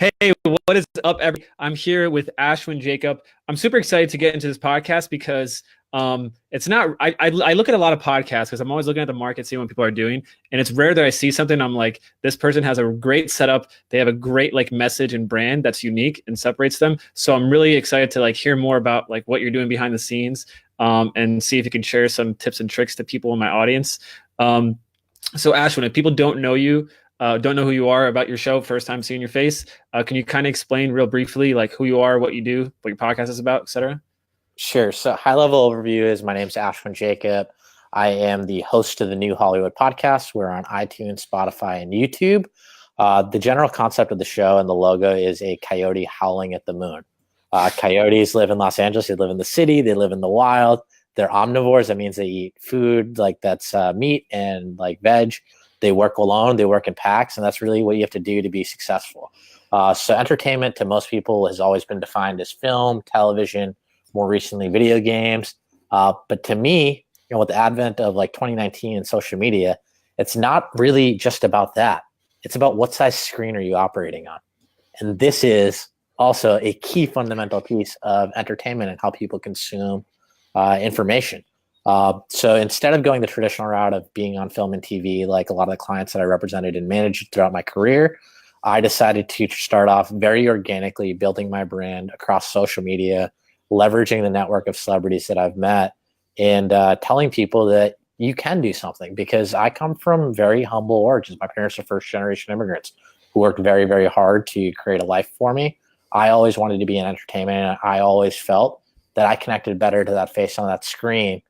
Hey, what is up, I'm here with Ashwin Jacob. I'm super excited to get into this podcast because it's not. I look at a lot of podcasts because I'm always looking at the market, seeing what people are doing, and it's rare that I see something. I'm like, this person has a great setup. They have a great like message and brand that's unique and separates them. So I'm really excited to like hear more about like what you're doing behind the scenes, and see if you can share some tips and tricks to people in my audience. Um, so Ashwin, if people don't know you, don't know who you are, about your show, first time seeing your face, can you kind of explain real briefly like who you are, what you do, what your podcast is about, etc.? Sure. So high level overview is my name's Ashwin Jacob. I am the host of the New Hollywood podcast. We're on iTunes, Spotify, and YouTube. The general concept of the show and the logo is a coyote howling at the moon. Coyotes live in Los Angeles. They live in the city. They live in the wild. They're omnivores. That means they eat food like that's meat and like veg. They work alone. They work in packs. And that's really what you have to do to be successful. So entertainment to most people has always been defined as film, television, more recently video games. But to me, with the advent of like 2019 and social media, it's not really just about that. It's about what size screen are you operating on. And this is also a key fundamental piece of entertainment and how people consume information. So instead of going the traditional route of being on film and TV, like a lot of the clients that I represented and managed throughout my career, I decided to start off very organically building my brand across social media, leveraging the network of celebrities that I've met, and telling people that you can do something, because I come from very humble origins. My parents are first generation immigrants who worked very, very hard to create a life for me. I always wanted to be in entertainment, and I always felt that I connected better to that face on that screen.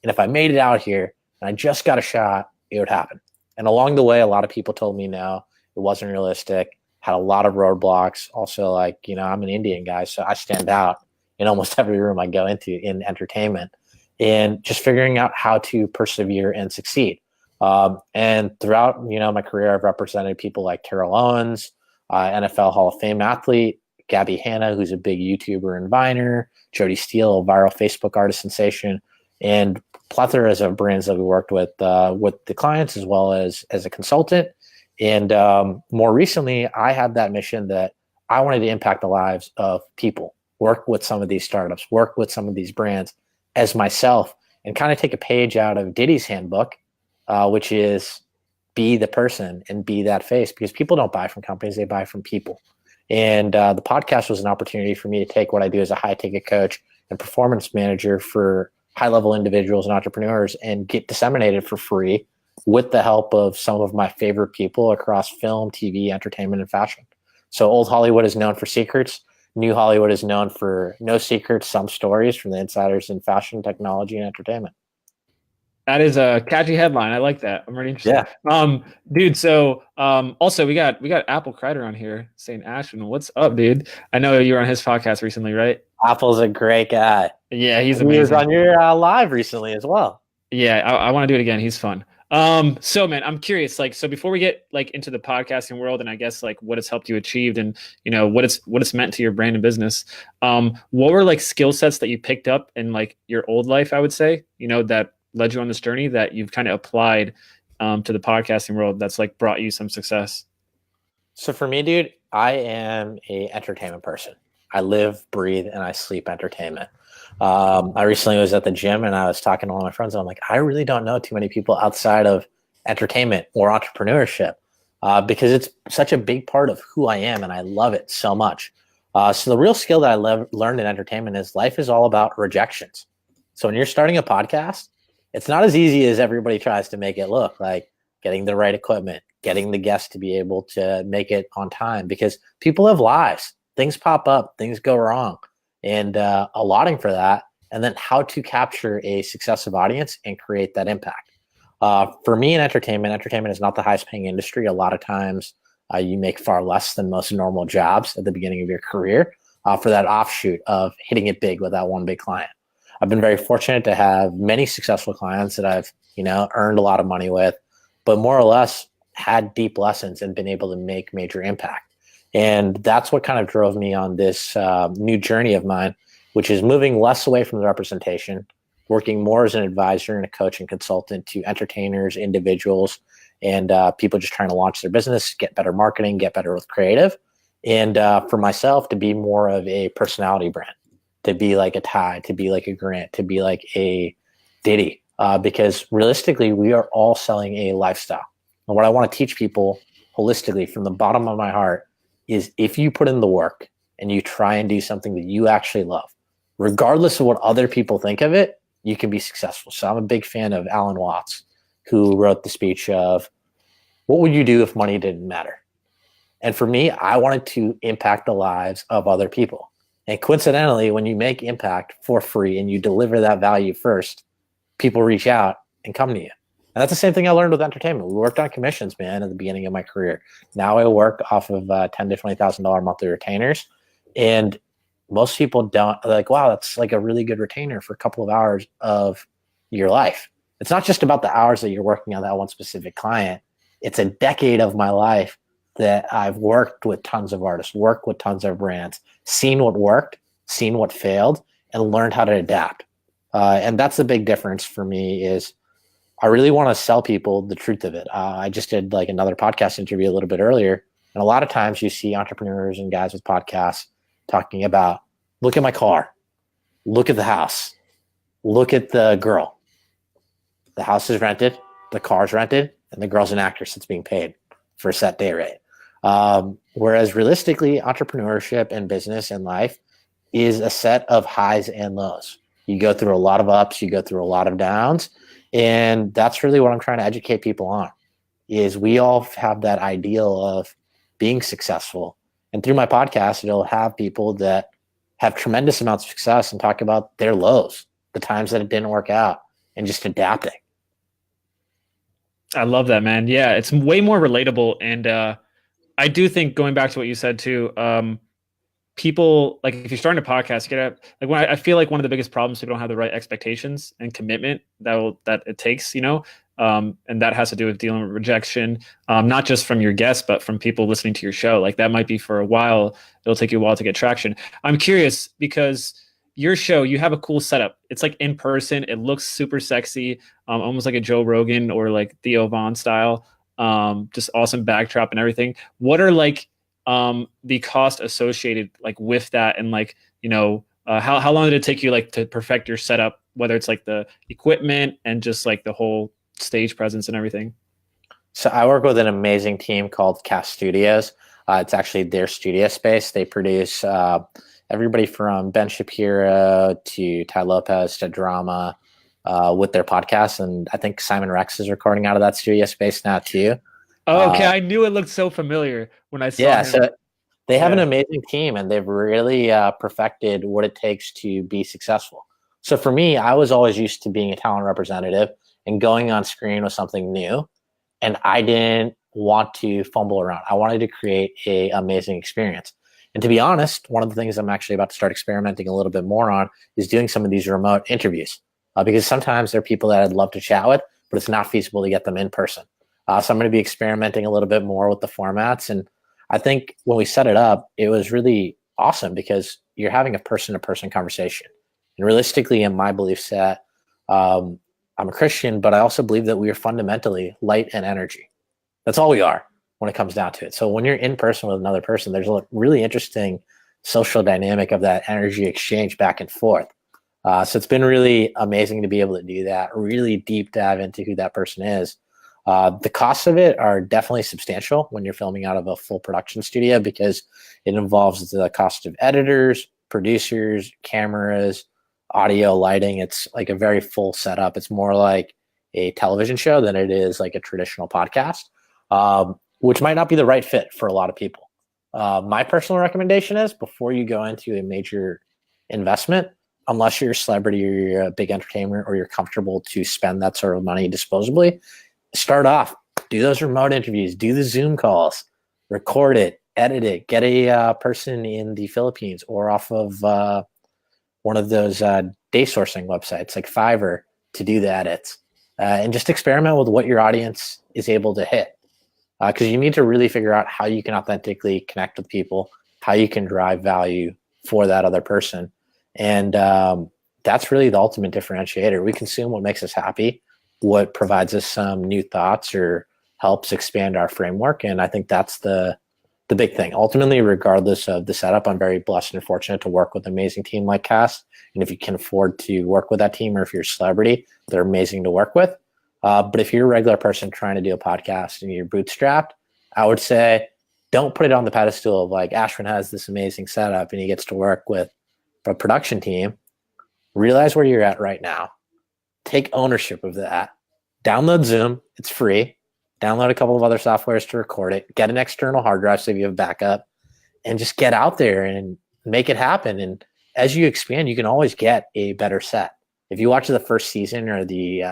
And if I made it out here and I just got a shot, it would happen. And along the way, a lot of people told me no, it wasn't realistic, had a lot of roadblocks. Also, like, I'm an Indian guy, so I stand out in almost every room I go into in entertainment, and just figuring out how to persevere and succeed. And throughout, my career, I've represented people like Terrell Owens, NFL Hall of Fame athlete, Gabby Hanna, who's a big YouTuber and Viner, Jody Steele, a viral Facebook artist sensation, and plethora of brands that we worked with the clients as well as a consultant. And more recently, I had that mission that I wanted to impact the lives of people, work with some of these startups, work with some of these brands as myself, and kind of take a page out of Diddy's handbook, which is be the person and be that face, because people don't buy from companies, they buy from people. And the podcast was an opportunity for me to take what I do as a high ticket coach and performance manager for high level individuals and entrepreneurs and get disseminated for free with the help of some of my favorite people across film, TV, entertainment, and fashion. So old Hollywood is known for secrets. New Hollywood is known for no secrets, some stories from the insiders in fashion, technology, and entertainment. That is a catchy headline. I like that. I'm really interested. Yeah. Dude. So, also we got Apple Kreider on here saying, Ashwin, what's up, dude? I know you were on his podcast recently, right? Apple's a great guy. Yeah, he's amazing. He was on your live recently as well. Yeah, I want to do it again. He's fun. So man, I'm curious, like, so before we get like into the podcasting world and I guess like what it's helped you achieve and what it's meant to your brand and business, what were like skill sets that you picked up in like your old life, I would say, that led you on this journey that you've kind of applied to the podcasting world that's like brought you some success? So for me, dude, I am a entertainment person. I live, breathe, and I sleep entertainment. I recently was at the gym and I was talking to one of my friends and I'm like, I really don't know too many people outside of entertainment or entrepreneurship, because it's such a big part of who I am and I love it so much. So the real skill that I learned in entertainment is life is all about rejections. So when you're starting a podcast, it's not as easy as everybody tries to make it look, like getting the right equipment, getting the guests to be able to make it on time, because people have lives. Things pop up, things go wrong, and allotting for that, and then how to capture a successive audience and create that impact. For me in entertainment is not the highest paying industry. A lot of times you make far less than most normal jobs at the beginning of your career for that offshoot of hitting it big with that one big client. I've been very fortunate to have many successful clients that I've, earned a lot of money with, but more or less had deep lessons and been able to make major impact. And that's what kind of drove me on this new journey of mine, which is moving less away from the representation, working more as an advisor and a coach and consultant to entertainers, individuals, and people just trying to launch their business, get better marketing, get better with creative, And for myself to be more of a personality brand, to be like a Ty, to be like a Grant, to be like a Diddy, because realistically, we are all selling a lifestyle. And what I want to teach people holistically from the bottom of my heart is if you put in the work and you try and do something that you actually love, regardless of what other people think of it, you can be successful. So I'm a big fan of Alan Watts, who wrote the speech of, what would you do if money didn't matter? And for me, I wanted to impact the lives of other people. And coincidentally, when you make impact for free and you deliver that value first, people reach out and come to you. And that's the same thing I learned with entertainment. We worked on commissions, man, at the beginning of my career. Now I work off of $10,000 to $20,000 monthly retainers. And most people don't like, wow, that's like a really good retainer for a couple of hours of your life. It's not just about the hours that you're working on that one specific client. It's a decade of my life that I've worked with tons of artists, worked with tons of brands, seen what worked, seen what failed, and learned how to adapt. And that's the big difference for me is I really want to sell people the truth of it. I just did like another podcast interview a little bit earlier. And a lot of times you see entrepreneurs and guys with podcasts talking about, look at my car, look at the house, look at the girl. The house is rented, the car's rented, and the girl's an actress that's being paid for a set day rate. Whereas realistically, entrepreneurship and business and life is a set of highs and lows. You go through a lot of ups, you go through a lot of downs. And that's really what I'm trying to educate people on is we all have that ideal of being successful. And through my podcast, it'll have people that have tremendous amounts of success and talk about their lows, the times that it didn't work out, and just adapting. I love that, man. Yeah, it's way more relatable. And I do think going back to what you said too, people, like if you're starting a podcast, like when I feel like one of the biggest problems, people don't have the right expectations and commitment that it takes, and that has to do with dealing with rejection, not just from your guests, but from people listening to your show. Like that might be for a while. It'll take you a while to get traction. I'm curious because your show, you have a cool setup. It's like in person. It looks super sexy, almost like a Joe Rogan or like Theo Von style. Just awesome backdrop and everything. What are like the cost associated like with that, and like how long did it take you like to perfect your setup, whether it's like the equipment and just like the whole stage presence and everything? So I work with an amazing team called Cast Studios. It's actually their studio space. They produce everybody from Ben Shapiro to Ty Lopez to drama with their podcasts. And I think Simon Rex is recording out of that studio space now too. Oh, okay. I knew it looked so familiar when I saw him. So they have an amazing team and they've really perfected what it takes to be successful. So for me, I was always used to being a talent representative and going on screen with something new. And I didn't want to fumble around. I wanted to create an amazing experience. And to be honest, one of the things I'm actually about to start experimenting a little bit more on is doing some of these remote interviews because sometimes there are people that I'd love to chat with, but it's not feasible to get them in person. So I'm going to be experimenting a little bit more with the formats. And I think when we set it up, it was really awesome because you're having a person-to-person conversation. And realistically, in my belief set, I'm a Christian, but I also believe that we are fundamentally light and energy. That's all we are when it comes down to it. So when you're in person with another person, there's a really interesting social dynamic of that energy exchange back and forth. So it's been really amazing to be able to do that, really deep dive into who that person is. The costs of it are definitely substantial when you're filming out of a full production studio because it involves the cost of editors, producers, cameras, audio, lighting. It's like a very full setup. It's more like a television show than it is like a traditional podcast, which might not be the right fit for a lot of people. My personal recommendation is before you go into a major investment, unless you're a celebrity or you're a big entertainer or you're comfortable to spend that sort of money disposably, start off, do those remote interviews, do the Zoom calls, record it, edit it, get a person in the Philippines or off of one of those day sourcing websites like Fiverr to do the edits and just experiment with what your audience is able to hit. Because you need to really figure out how you can authentically connect with people, how you can drive value for that other person. And that's really the ultimate differentiator. We consume what makes us happy, what provides us some new thoughts or helps expand our framework. And I think that's the the big thing. Ultimately, regardless of the setup, I'm very blessed and fortunate to work with an amazing team like Cast. And if you can afford to work with that team, or if you're a celebrity, they're amazing to work with. But if you're a regular person trying to do a podcast and you're bootstrapped, I would say don't put it on the pedestal of like Ashwin has this amazing setup and he gets to work with a production team. Realize where you're at right now. Take ownership of that. Download Zoom. It's free. Download a couple of other softwares to record it. Get an external hard drive so you have backup, and just get out there and make it happen. And as you expand, you can always get a better set. If you watch the first season or the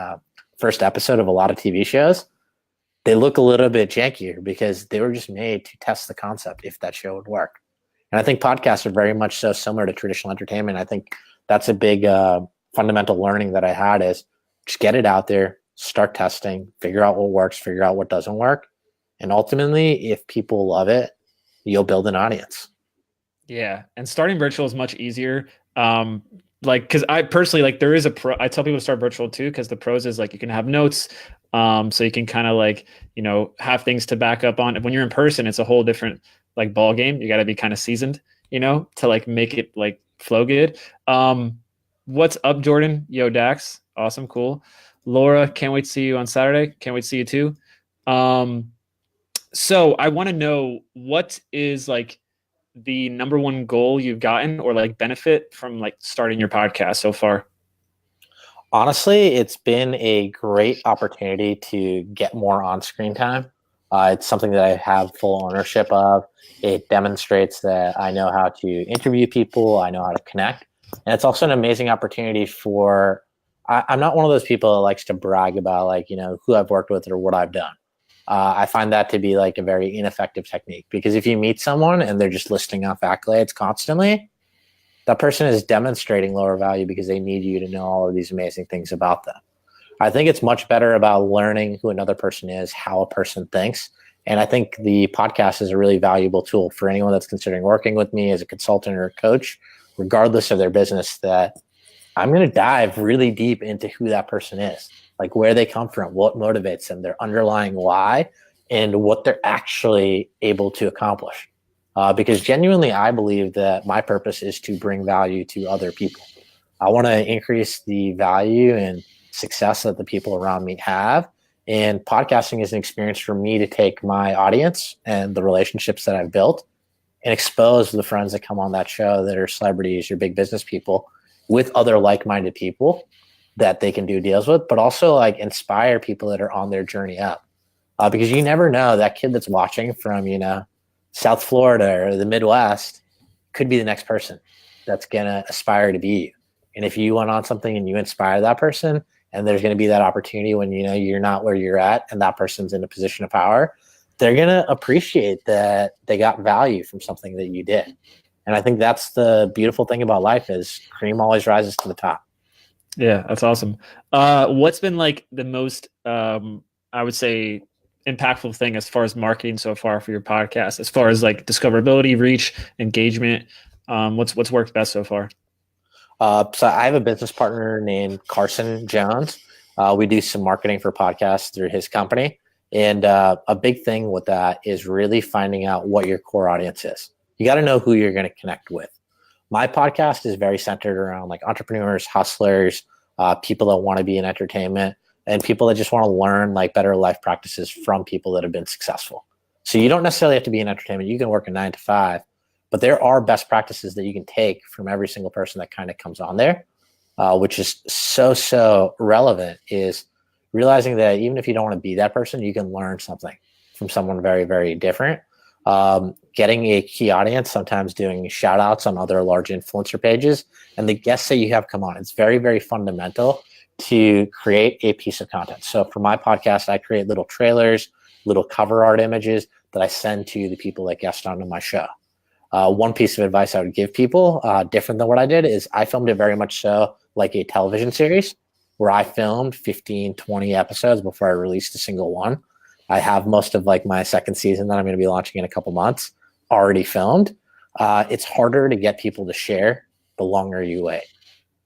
first episode of a lot of TV shows, they look a little bit jankier because they were just made to test the concept if that show would work. And I think podcasts are very much so similar to traditional entertainment. I think that's a big fundamental learning that I had is just get it out there, start testing, figure out what works, figure out what doesn't work. And ultimately, if people love it, you'll build an audience. Yeah. And starting virtual is much easier. Cause I personally, like there is a pro, I tell people to start virtual too, cause the pros is like, you can have notes. So you can kind of like, have things to back up on. When you're in person, it's a whole different like ball game. You got to be kind of seasoned, to like make it like flow good. What's up, Jordan? Yo, Dax. Awesome. Cool. Laura, can't wait to see you on Saturday. Can't wait to see you too. So I want to know what is like the number one goal you've gotten or like benefit from like starting your podcast so far? Honestly, it's been a great opportunity to get more on-screen time. It's something that I have full ownership of. It demonstrates that I know how to interview people. I know how to connect. And it's also an amazing opportunity for, I'm not one of those people that likes to brag about like, who I've worked with or what I've done. I find that to be like a very ineffective technique because if you meet someone and they're just listing off accolades constantly, that person is demonstrating lower value because they need you to know all of these amazing things about them. I think it's much better about learning who another person is, how a person thinks. And I think the podcast is a really valuable tool for anyone that's considering working with me as a consultant or a coach, regardless of their business, that I'm going to dive really deep into who that person is, like where they come from, what motivates them, their underlying why, and what they're actually able to accomplish. Because genuinely, I believe that my purpose is to bring value to other people. I want to increase the value and success that the people around me have. And podcasting is an experience for me to take my audience and the relationships that I've built and expose the friends that come on that show that are celebrities or big business people with other like-minded people that they can do deals with, but also like inspire people that are on their journey up. Because you never know, that kid that's watching from, South Florida or the Midwest could be the next person that's going to aspire to be you. And if you went on something and you inspire that person, and there's going to be that opportunity when, you're not where you're at and that person's in a position of power, they're going to appreciate that they got value from something that you did. And I think that's the beautiful thing about life is cream always rises to the top. Yeah, that's awesome. What's been like the most, I would say, impactful thing as far as marketing so far for your podcast, as far as like discoverability, reach, engagement? What's worked best so far? So I have a business partner named Carson Jones. We do some marketing for podcasts through his company. And a big thing with that is really finding out what your core audience is. You got to know who you're going to connect with. My podcast is very centered around like entrepreneurs, hustlers, people that want to be in entertainment, and people that just want to learn like better life practices from people that have been successful. So you don't necessarily have to be in entertainment. You can work a 9 to 5, but there are best practices that you can take from every single person that kind of comes on there, which is so relevant, is realizing that even if you don't want to be that person, you can learn something from someone very, very different. Getting a key audience, sometimes doing shout outs on other large influencer pages, and the guests that you have come on. It's very, very fundamental to create a piece of content. So for my podcast, I create little trailers, little cover art images that I send to the people that guest onto my show. One piece of advice I would give people, different than what I did, is I filmed it very much so like a television series where I filmed 15, 20 episodes before I released a single one. I have most of like my second season that I'm going to be launching in a couple months already filmed. It's harder to get people to share the longer you wait.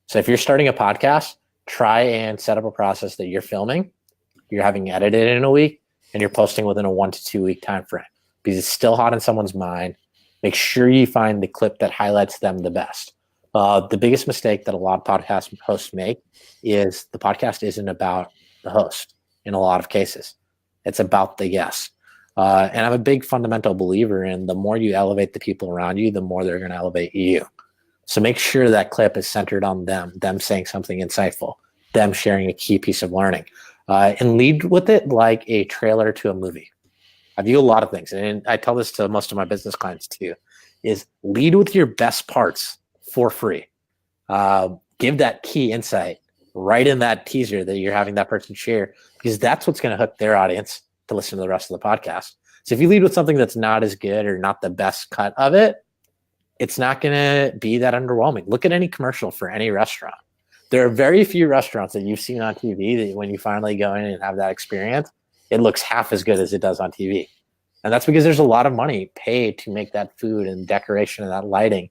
So if you're starting a podcast, try and set up a process that you're filming, you're having edited in a week, and you're posting within a 1 to 2 week time frame. because it's still hot in someone's mind. Make sure you find the clip that highlights them the best. The biggest mistake that a lot of podcast hosts make is the podcast isn't about the host in a lot of cases. It's about the guest. And I'm a big fundamental believer in the more you elevate the people around you, the more they're going to elevate you. So make sure that clip is centered on them saying something insightful, them sharing a key piece of learning, and lead with it like a trailer to a movie. I view a lot of things, and I tell this to most of my business clients too, is lead with your best parts for free. Give that key insight right in that teaser that you're having that person share, because that's what's going to hook their audience to listen to the rest of the podcast. So if you lead with something that's not as good or not the best cut of it, it's not going to be that underwhelming. Look at any commercial for any restaurant. There are very few restaurants that you've seen on TV that when you finally go in and have that experience, it looks half as good as it does on TV. And that's because there's a lot of money paid to make that food and decoration and that lighting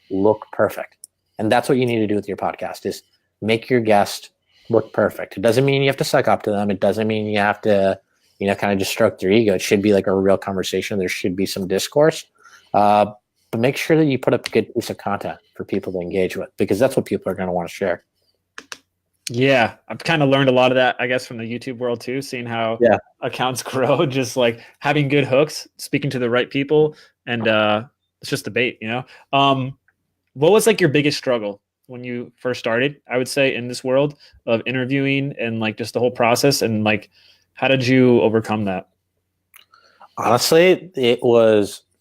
look perfect. And that's what you need to do with your podcast, is make your guest look perfect. It doesn't mean you have to suck up to them. It doesn't mean you have to, kind of just stroke their ego. It should be like a real conversation. There should be some discourse. But make sure that you put up a good piece of content for people to engage with, because that's what people are going to want to share. Yeah, I've kind of learned a lot of that, I guess, from the YouTube world too, seeing how accounts grow, just like having good hooks, speaking to the right people, and it's just debate, What was like your biggest struggle when you first started, I would say, in this world of interviewing and like just the whole process, and like how did you overcome that? Honestly,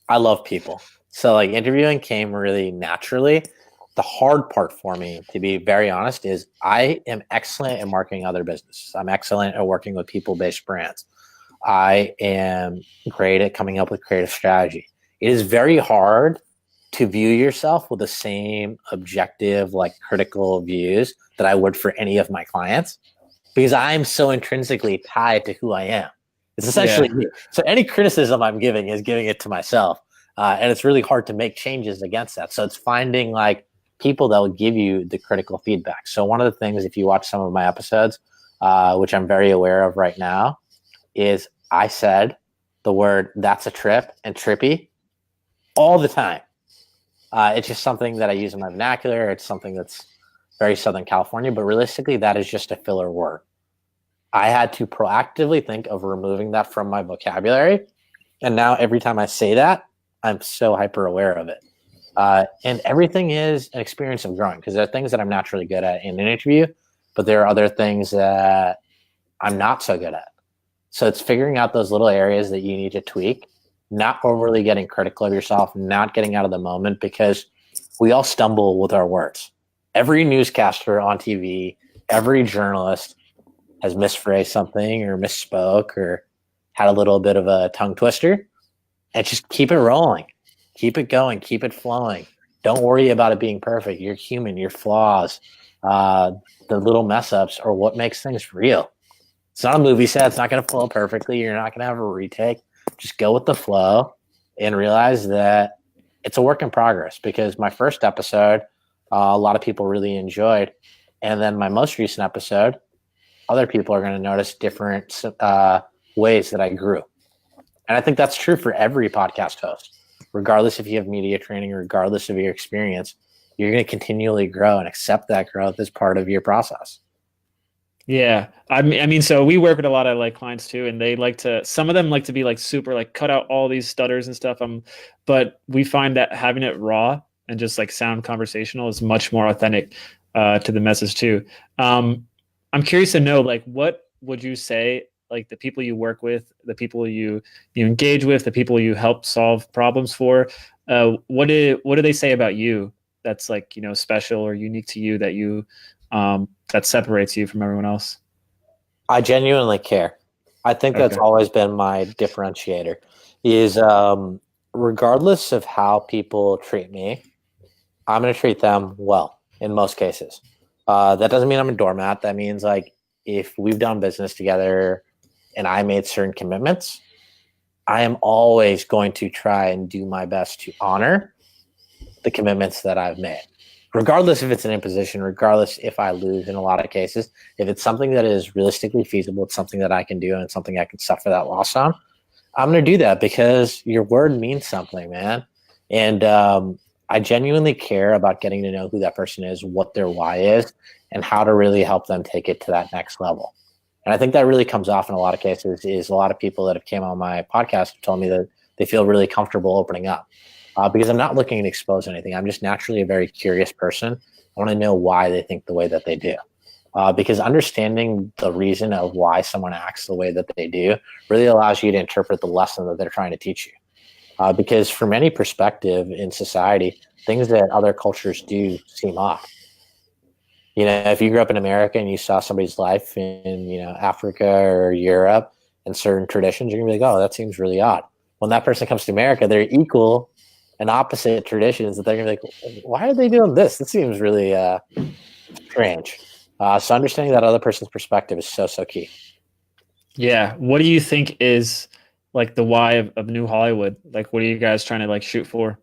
I love people. So like interviewing came really naturally. The hard part for me, to be very honest, is I am excellent at marketing other businesses. I'm excellent at working with people-based brands. I am great at coming up with creative strategy. It is very hard to view yourself with the same objective, like critical views that I would for any of my clients, because I'm so intrinsically tied to who I am. It's essentially me. So any criticism I'm giving is giving it to myself. And it's really hard to make changes against that. So it's finding like people that will give you the critical feedback. So one of the things, if you watch some of my episodes, which I'm very aware of right now, is I said the word "that's a trip" and "trippy" all the time. It's just something that I use in my vernacular. It's something that's very Southern California, but realistically, that is just a filler word. I had to proactively think of removing that from my vocabulary. And now every time I say that, I'm so hyper aware of it. And everything is an experience of growing, because there are things that I'm naturally good at in an interview, but there are other things that I'm not so good at. So it's figuring out those little areas that you need to tweak, not overly getting critical of yourself, not getting out of the moment, because we all stumble with our words. Every newscaster on TV, every journalist has misphrased something or misspoke or had a little bit of a tongue twister. And just keep it rolling. Keep it going. Keep it flowing. Don't worry about it being perfect. You're human. Your flaws, the little mess ups are what makes things real. It's not a movie set. It's not going to flow perfectly. You're not going to have a retake. Just go with the flow and realize that it's a work in progress, because my first episode, a lot of people really enjoyed. And then my most recent episode, other people are going to notice different ways that I grew. And I think that's true for every podcast host. Regardless if you have media training, regardless of your experience, you're going to continually grow and accept that growth as part of your process. Yeah. I mean, so we work with a lot of like clients too, and they like to, some of them like to be like super, like cut out all these stutters and stuff. But we find that having it raw and just like sound conversational is much more authentic to the message too. I'm curious to know, like, what would you say, like the people you work with, the people you engage with, the people you help solve problems for, what do they say about you that's like, special or unique to you, that you that separates you from everyone else? I genuinely care. I think that's always been my differentiator, is regardless of how people treat me, I'm going to treat them well in most cases. That doesn't mean I'm a doormat. That means like if we've done business together and I made certain commitments, I am always going to try and do my best to honor the commitments that I've made. Regardless if it's an imposition, regardless if I lose in a lot of cases, if it's something that is realistically feasible, it's something that I can do and something I can suffer that loss on, I'm going to do that because your word means something, man. And I genuinely care about getting to know who that person is, what their why is, and how to really help them take it to that next level. And I think that really comes off in a lot of cases is a lot of people that have came on my podcast have told me that they feel really comfortable opening up because I'm not looking to expose anything. I'm just naturally a very curious person. I want to know why they think the way that they do. Because understanding the reason of why someone acts the way that they do really allows you to interpret the lesson that they're trying to teach you. Because from any perspective in society, things that other cultures do seem odd. You know, if you grew up in America and you saw somebody's life in, Africa or Europe and certain traditions, you're gonna be like, oh, that seems really odd. When that person comes to America, they're equal and opposite traditions that they're gonna be like, why are they doing this? This seems really strange. So understanding that other person's perspective is so key. Yeah. What do you think is like the why of New Hollywood? Like, what are you guys trying to like shoot for?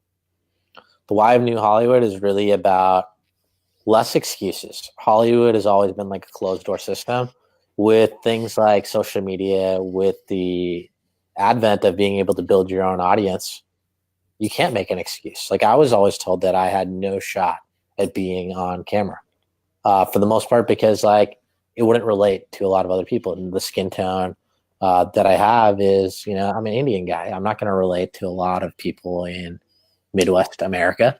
The why of New Hollywood is really about less excuses. Hollywood has always been like a closed door system. With things like social media, with the advent of being able to build your own audience, you can't make an excuse. Like I was always told that I had no shot at being on camera. For the most part, because like it wouldn't relate to a lot of other people. And the skin tone that I have is, I'm an Indian guy. I'm not going to relate to a lot of people in Midwest America.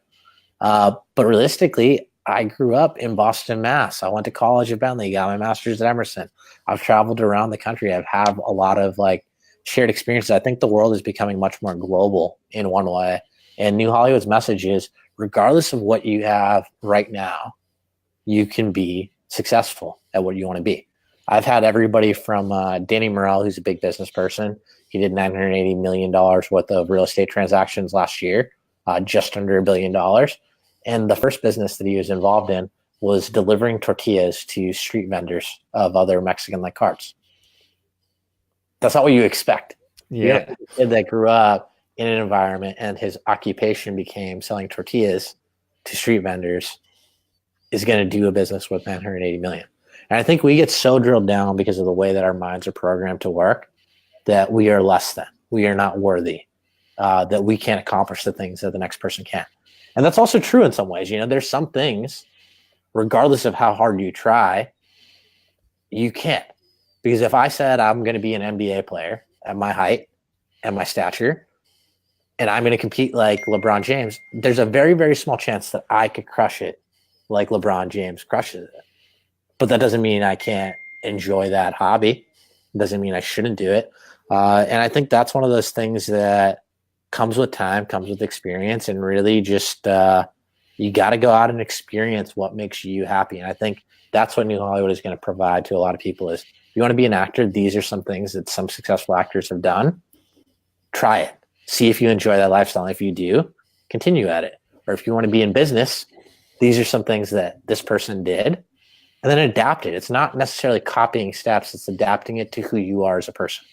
But realistically, I grew up in Boston, Mass. I went to college at Bentley, got my master's at Emerson. I've traveled around the country. I've had a lot of like shared experiences. I think the world is becoming much more global in one way. And New Hollywood's message is, regardless of what you have right now, you can be successful at what you want to be. I've had everybody from Danny Morell, who's a big business person. He did $980 million worth of real estate transactions last year, just under $1 billion. And the first business that he was involved in was delivering tortillas to street vendors of other Mexican-like carts. That's not what you expect. Yeah. A kid that grew up in an environment and his occupation became selling tortillas to street vendors is going to do a business with 980 million. And I think we get so drilled down because of the way that our minds are programmed to work that we are less than, we are not worthy, that we can't accomplish the things that the next person can. And that's also true in some ways. There's some things, regardless of how hard you try, you can't. Because if I said I'm going to be an NBA player at my height and my stature, and I'm going to compete like LeBron James, there's a very, very small chance that I could crush it like LeBron James crushes it. But that doesn't mean I can't enjoy that hobby. It doesn't mean I shouldn't do it. And I think that's one of those things that comes with time, comes with experience, and really just you got to go out and experience what makes you happy. And I think that's what New Hollywood is going to provide to a lot of people is, if you want to be an actor, these are some things that some successful actors have done. Try it. See if you enjoy that lifestyle. And if you do, continue at it. Or if you want to be in business, these are some things that this person did, and then adapt it. It's not necessarily copying steps. It's adapting it to who you are as a person.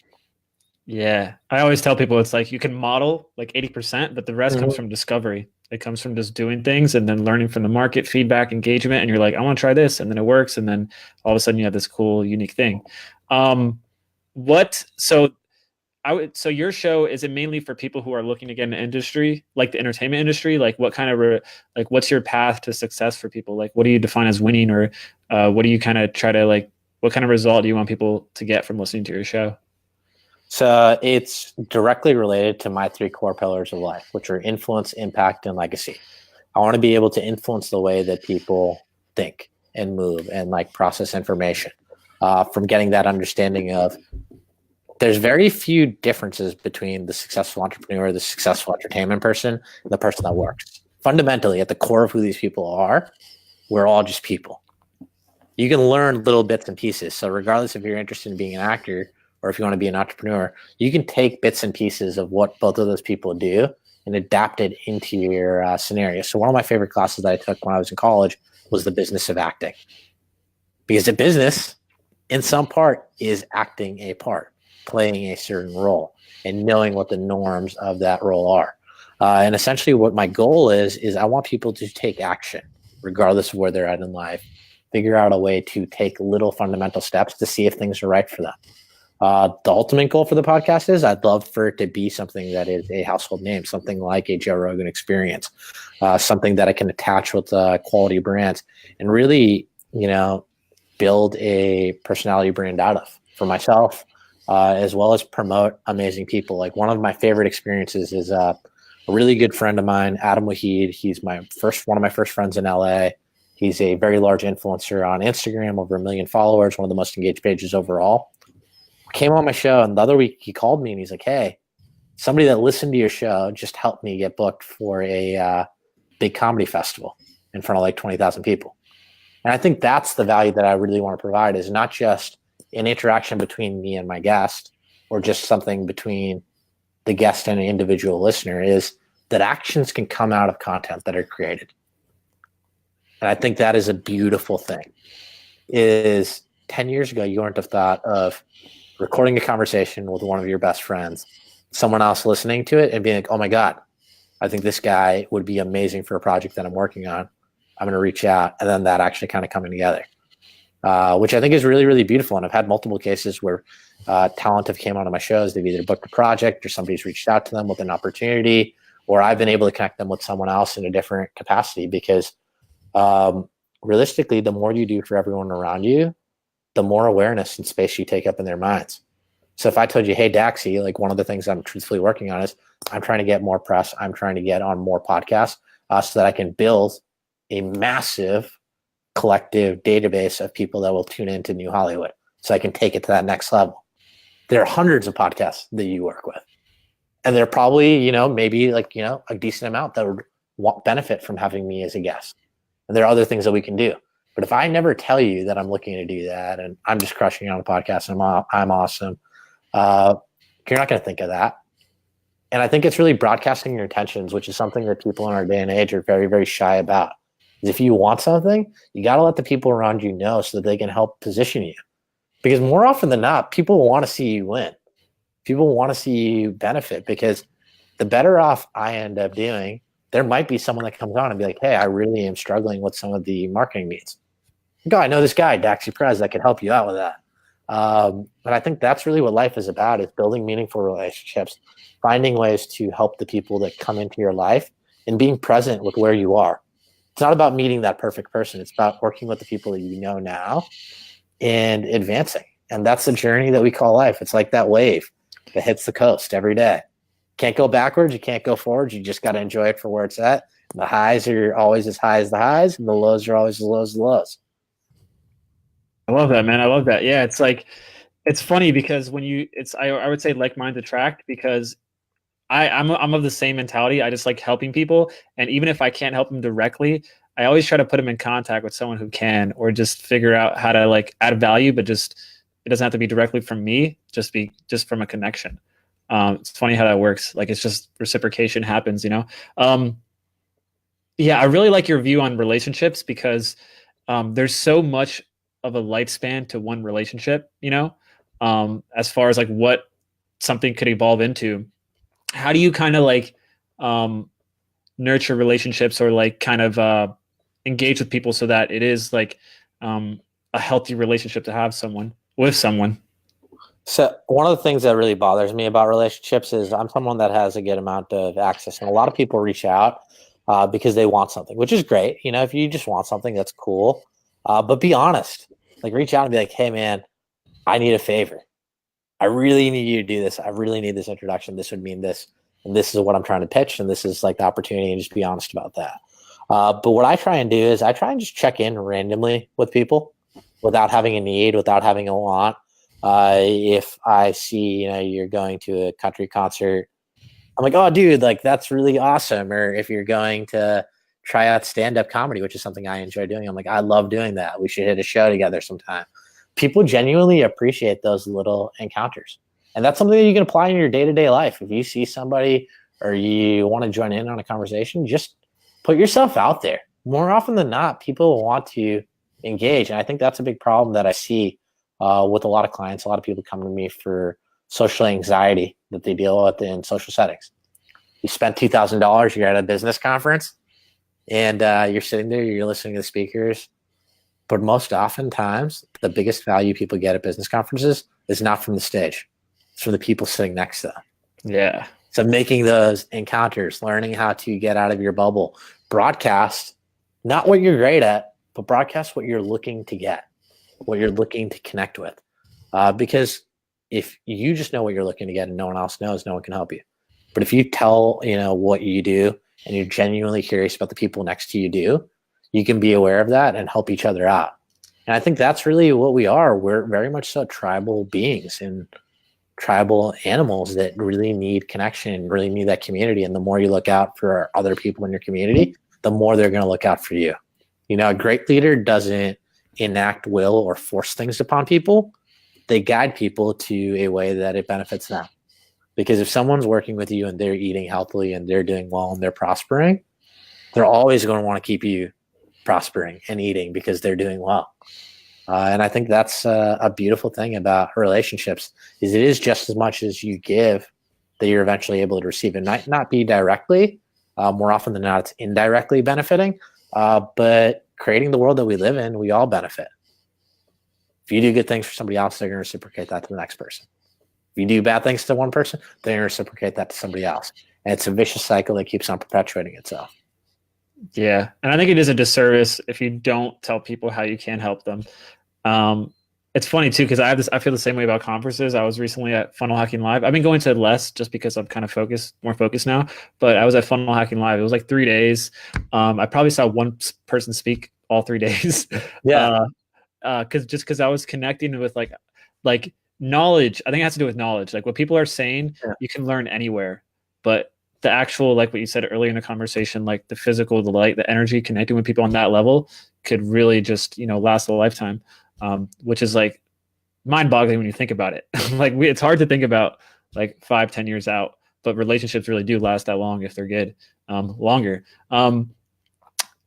Yeah. I always tell people it's like you can model like 80%, but the rest comes from discovery. It comes from just doing things and then learning from the market, feedback, engagement. And you're like, I want to try this. And then it works. And then all of a sudden you have this cool, unique thing. So your show, is it mainly for people who are looking to get in the industry, like the entertainment industry? Like what kind of, what's your path to success for people? Like, what do you define as winning, or what do you kind of try to what kind of result do you want people to get from listening to your show? So it's directly related to my 3 core pillars of life, which are influence, impact, and legacy. I want to be able to influence the way that people think and move and process information, from getting that understanding of, there's very few differences between the successful entrepreneur, the successful entertainment person, and the person that works. Fundamentally, at the core of who these people are, we're all just people. You can learn little bits and pieces. So regardless if you're interested in being an actor or if you want to be an entrepreneur, you can take bits and pieces of what both of those people do and adapt it into your scenario. So one of my favorite classes that I took when I was in college was the business of acting. Because the business, in some part, is acting a part, playing a certain role, and knowing what the norms of that role are. And essentially what my goal is I want people to take action, regardless of where they're at in life, figure out a way to take little fundamental steps to see if things are right for them. The ultimate goal for the podcast is I'd love for it to be something that is a household name, something like a Joe Rogan Experience, something that I can attach with quality brands and really, build a personality brand out of for myself, as well as promote amazing people. Like one of my favorite experiences is a really good friend of mine, Adam Wahid. He's one of my first friends in LA. He's a very large influencer on Instagram, over 1 million followers, one of the most engaged pages overall. Came on my show, and the other week he called me and he's like, "Hey, somebody that listened to your show just helped me get booked for a big comedy festival in front of like 20,000 people." And I think that's the value that I really want to provide, is not just an interaction between me and my guest, or just something between the guest and an individual listener, is that actions can come out of content that are created. And I think that is a beautiful thing. Is 10 years ago, you wouldn't have thought of recording a conversation with one of your best friends, someone else listening to it and being like, "Oh my God, I think this guy would be amazing for a project that I'm working on. I'm going to reach out." And then that actually kind of coming together, which I think is really, really beautiful. And I've had multiple cases where talent have came onto my shows. They've either booked a project or somebody's reached out to them with an opportunity, or I've been able to connect them with someone else in a different capacity, because realistically, the more you do for everyone around you, the more awareness and space you take up in their minds. So if I told you, "Hey, Daxi, like one of the things I'm truthfully working on is I'm trying to get more press. I'm trying to get on more podcasts so that I can build a massive collective database of people that will tune into New Hollywood so I can take it to that next level." There are hundreds of podcasts that you work with. And there are probably, maybe like, a decent amount that would benefit from having me as a guest. And there are other things that we can do. But if I never tell you that I'm looking to do that and I'm just crushing on a podcast and I'm awesome, you're not going to think of that. And I think it's really broadcasting your intentions, which is something that people in our day and age are very, very shy about. If you want something, you got to let the people around you know so that they can help position you. Because more often than not, people want to see you win. People want to see you benefit, because the better off I end up doing, there might be someone that comes on and be like, "Hey, I really am struggling with some of the marketing needs. Go, I know this guy, Daxi Perez, that can help you out with that." But I think that's really what life is about, is building meaningful relationships, finding ways to help the people that come into your life, and being present with where you are. It's not about meeting that perfect person. It's about working with the people that you know now and advancing. And that's the journey that we call life. It's like that wave that hits the coast every day. Can't go backwards. You can't go forwards. You just got to enjoy it for where it's at. The highs are always as high as the highs, and the lows are always as low as the lows. I love that, man. I love that. Yeah, it's like, it's funny because I would say like minds attract, because I'm of the same mentality. I just like helping people, and even if I can't help them directly, I always try to put them in contact with someone who can, or just figure out how to like add value, but just it doesn't have to be directly from me, just from a connection. It's funny how that works. Like, it's just reciprocation happens, Yeah, I really like your view on relationships, because there's so much of a lifespan to one relationship, as far as like what something could evolve into. How do you kind of like nurture relationships, or like kind of engage with people so that it is like a healthy relationship to have with someone? So one of the things that really bothers me about relationships is I'm someone that has a good amount of access, and a lot of people reach out because they want something, which is great. If you just want something, that's cool. But be honest, like reach out and be like, "Hey man, I need a favor. I really need you to do this. I really need this introduction. This would mean this. And this is what I'm trying to pitch. And this is like the opportunity," and just be honest about that. But what I try and do is I try and just check in randomly with people without having a need, without having a want. If I see, you're going to a country concert, I'm like, "Oh, dude, like that's really awesome." Or if you're going to try out stand-up comedy, which is something I enjoy doing, I'm like, "I love doing that. We should hit a show together sometime." People genuinely appreciate those little encounters. And that's something that you can apply in your day-to-day life. If you see somebody or you want to join in on a conversation, just put yourself out there. More often than not, people want to engage. And I think that's a big problem that I see with a lot of clients. A lot of people come to me for social anxiety that they deal with in social settings. You spent $2,000, you're at a business conference, and you're sitting there, you're listening to the speakers. But most oftentimes, the biggest value people get at business conferences is not from the stage. It's from the people sitting next to them. Yeah. So making those encounters, learning how to get out of your bubble, broadcast, not what you're great at, but broadcast what you're looking to get, what you're looking to connect with. Because if you just know what you're looking to get and no one else knows, no one can help you. But if you tell, what you do and you're genuinely curious about the people next to you you can be aware of that and help each other out. And I think that's really what we are. We're very much so tribal beings and tribal animals that really need connection, really need that community. And the more you look out for other people in your community, the more they're going to look out for you. A great leader doesn't enact will or force things upon people. They guide people to a way that it benefits them. Because if someone's working with you and they're eating healthily and they're doing well and they're prospering, they're always going to want to keep you prospering and eating because they're doing well. And I think that's a beautiful thing about relationships is it is just as much as you give that you're eventually able to receive. It might not be directly, more often than not, it's indirectly benefiting, but creating the world that we live in, we all benefit. If you do good things for somebody else, they're going to reciprocate that to the next person. If you do bad things to one person, they're going to reciprocate that to somebody else. And it's a vicious cycle that keeps on perpetuating itself. Yeah. And I think it is a disservice if you don't tell people how you can help them. It's funny too, because I feel the same way about conferences. I was recently at Funnel Hacking Live. I've been going to less just because I'm kind of more focused now, but I was at Funnel Hacking Live. It was like 3 days. I probably saw one person speak all 3 days. Yeah. Because I was connecting with like knowledge. I think it has to do with knowledge. Like what people are saying, you can learn anywhere, but the actual, like what you said earlier in the conversation, like the physical, the light, the energy, connecting with people on that level could really just, last a lifetime. Which is like mind-boggling when you think about it. It's hard to think about like 5-10 years out, but relationships really do last that long if they're good, longer. I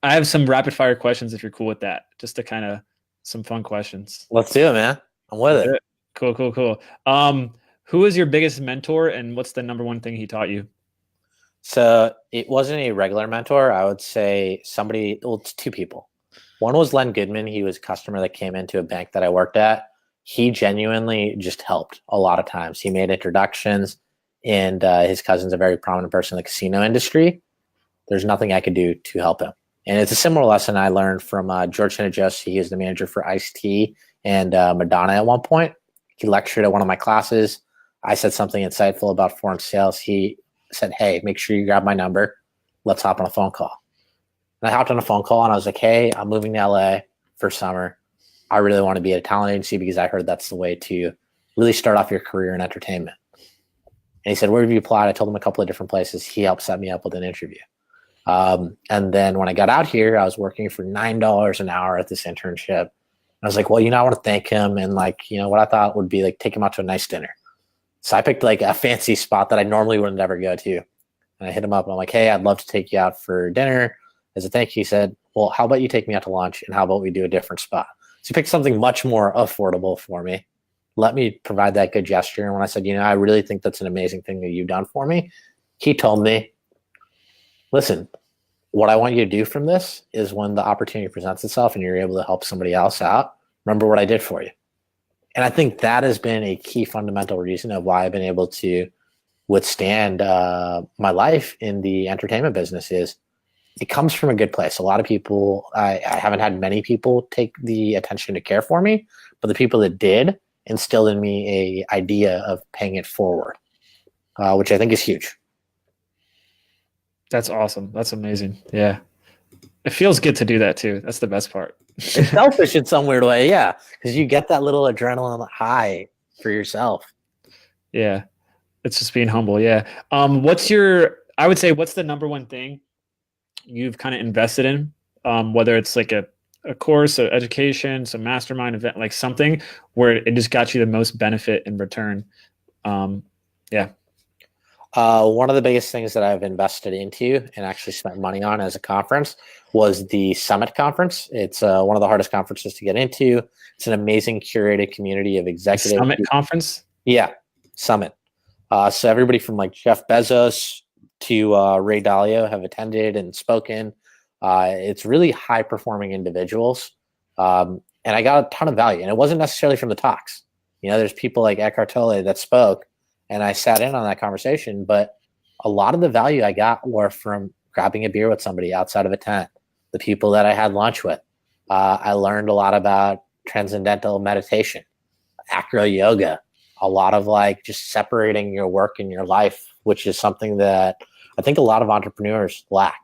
have some rapid fire questions if you're cool with that, just to kind of some fun questions. Let's do it, man. I'm with it. Cool. Who is your biggest mentor and what's the number one thing he taught you? So it wasn't a regular mentor. I would say it's two people. One was Len Goodman. He was a customer that came into a bank that I worked at. He genuinely just helped a lot of times. He made introductions, and his cousin's a very prominent person in the casino industry. There's nothing I could do to help him. And it's a similar lesson I learned from George Hinojosa. He is the manager for Ice-T and Madonna at one point. He lectured at one of my classes. I said something insightful about foreign sales. He said, hey, make sure you grab my number. Let's hop on a phone call. And I hopped on a phone call and I was like, hey, I'm moving to LA for summer. I really want to be at a talent agency because I heard that's the way to really start off your career in entertainment. And he said, where have you applied? I told him a couple of different places. He helped set me up with an interview. And then when I got out here, I was working for $9 an hour at this internship. I was like, well, I want to thank him. And what I thought would be take him out to a nice dinner. So I picked a fancy spot that I normally would never go to. And I hit him up and I'm like, hey, I'd love to take you out for dinner. As a thank you, he said, well, how about you take me out to lunch and how about we do a different spot? So he picked something much more affordable for me. Let me provide that good gesture. And when I said, I really think that's an amazing thing that you've done for me, he told me, listen, what I want you to do from this is when the opportunity presents itself and you're able to help somebody else out, remember what I did for you. And I think that has been a key fundamental reason of why I've been able to withstand my life in the entertainment business is it comes from a good place. A lot of people, I haven't had many people take the attention to care for me, but the people that did instilled in me a idea of paying it forward, which I think is huge. That's awesome. That's amazing. Yeah. It feels good to do that too. That's the best part. It's selfish in some weird way. Yeah. Because you get that little adrenaline high for yourself. Yeah. It's just being humble. Yeah. What's the number one thing you've kind of invested in, whether it's like a course, an education, some mastermind event, like something where it just got you the most benefit in return? Yeah. One of the biggest things that I've invested into and actually spent money on as a conference was the Summit Conference. It's one of the hardest conferences to get into. It's an amazing curated community of executives. Summit Conference? Yeah, Summit. So everybody from Jeff Bezos to Ray Dalio have attended and spoken. It's really high-performing individuals. And I got a ton of value. And it wasn't necessarily from the talks. There's people like Eckhart Tolle that spoke, and I sat in on that conversation, but a lot of the value I got were from grabbing a beer with somebody outside of a tent, the people that I had lunch with. I learned a lot about transcendental meditation, acro yoga, a lot of like just separating your work and your life, which is something that I think a lot of entrepreneurs lack,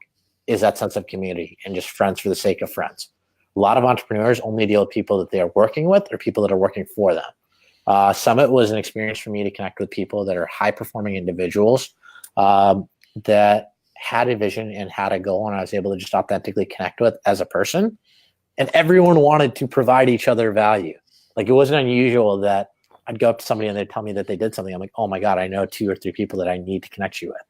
is that sense of community and just friends for the sake of friends. A lot of entrepreneurs only deal with people that they are working with or people that are working for them. Summit was an experience for me to connect with people that are high performing individuals that had a vision and had a goal, and I was able to just authentically connect with as a person. And everyone wanted to provide each other value. Like, it wasn't unusual that I'd go up to somebody and they'd tell me that they did something. I'm like, oh my God, I know 2 or 3 people that I need to connect you with.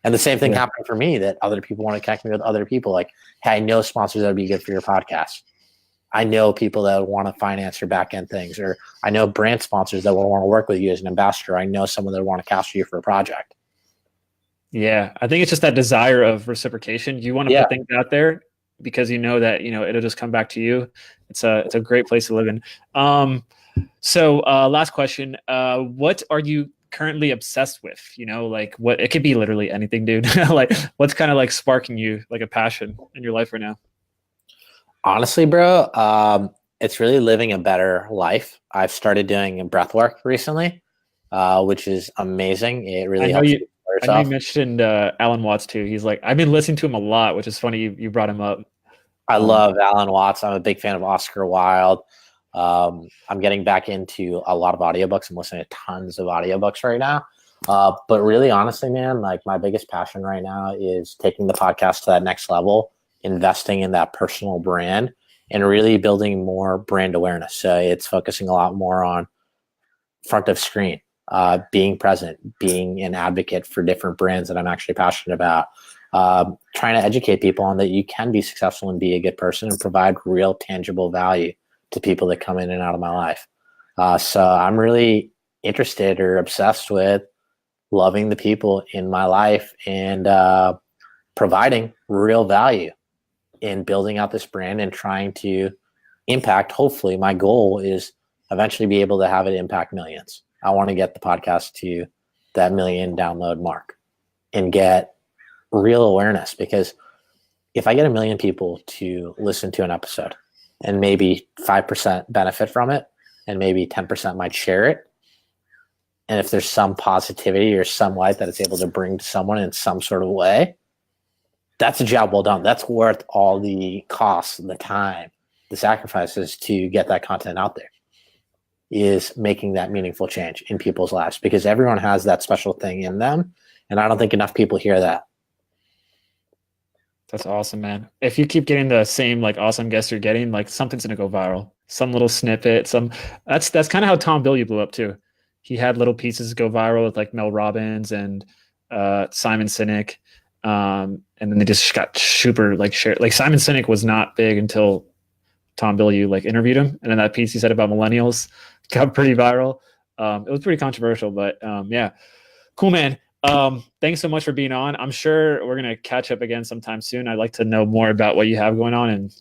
And the same thing happened for me, that other people want to connect me with other people. Like, hey, I know sponsors that would be good for your podcast. I know people that want to finance your back end things, or I know brand sponsors that will want to work with you as an ambassador. I know someone that want to cast you for a project. Yeah, I think it's just that desire of reciprocation. You want to put things out there because you know that it'll just come back to you. It's a great place to live in. So last question: what are you currently obsessed with? Like, what, it could be literally anything, dude. Like, what's kind of like sparking you like a passion in your life right now? Honestly, bro, it's really living a better life. I've started doing breath work recently, which is amazing. It really helps you. I know you mentioned Alan Watts too. He's like, I've been listening to him a lot, which is funny you brought him up. I love Alan Watts. I'm a big fan of Oscar Wilde. I'm getting back into a lot of audiobooks. I'm listening to tons of audiobooks right now. But really, honestly, man, like, my biggest passion right now is taking the podcast to that next level, investing in that personal brand, and really building more brand awareness. So it's focusing a lot more on front of screen, being present, being an advocate for different brands that I'm actually passionate about, trying to educate people on that you can be successful and be a good person and provide real tangible value to people that come in and out of my life. So I'm really interested or obsessed with loving the people in my life and providing real value in building out this brand and trying to impact. Hopefully, my goal is eventually be able to have it impact millions. I want to get the podcast to that 1 million download mark and get real awareness, because if I get 1 million people to listen to an episode and maybe 5% benefit from it and maybe 10% might share it, and if there's some positivity or some light that it's able to bring to someone in some sort of way, that's a job well done. That's worth all the costs, the time, the sacrifices to get that content out there, is making that meaningful change in people's lives, because everyone has that special thing in them. And I don't think enough people hear that. That's awesome, man. If you keep getting the same like awesome guests you're getting, like, something's gonna go viral. Some little snippet, that's kind of how Tom Bilyeu blew up too. He had little pieces go viral with like Mel Robbins and Simon Sinek. And then they just got super like shared. Like, Simon Sinek was not big until Tom Bilyeu like interviewed him, and then that piece he said about millennials got pretty viral. It was pretty controversial, but yeah, cool, man. Thanks so much for being on. I'm sure we're gonna catch up again sometime soon. I'd like to know more about what you have going on, and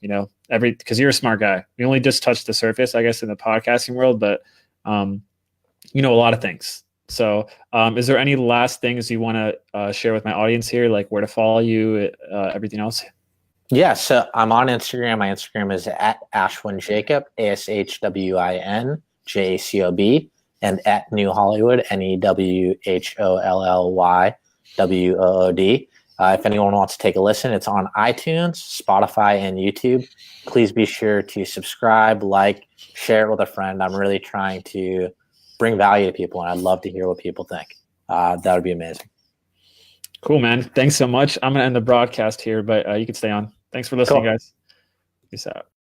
because you're a smart guy. We only just touched the surface, I guess, in the podcasting world, but you know a lot of things. So is there any last things you want to share with my audience here, like where to follow you, everything else? Yeah, so I'm on Instagram. My Instagram is at Ashwin Jacob, ASHWIN JACOB, and at New Hollywood, NEWHOLLYWOOD. If anyone wants to take a listen, it's on iTunes, Spotify, and YouTube. Please be sure to subscribe, like, share it with a friend. I'm really trying to bring value to people, and I'd love to hear what people think. That would be amazing. Cool, man. Thanks so much. I'm going to end the broadcast here, but you can stay on. Thanks for listening, guys. Peace out.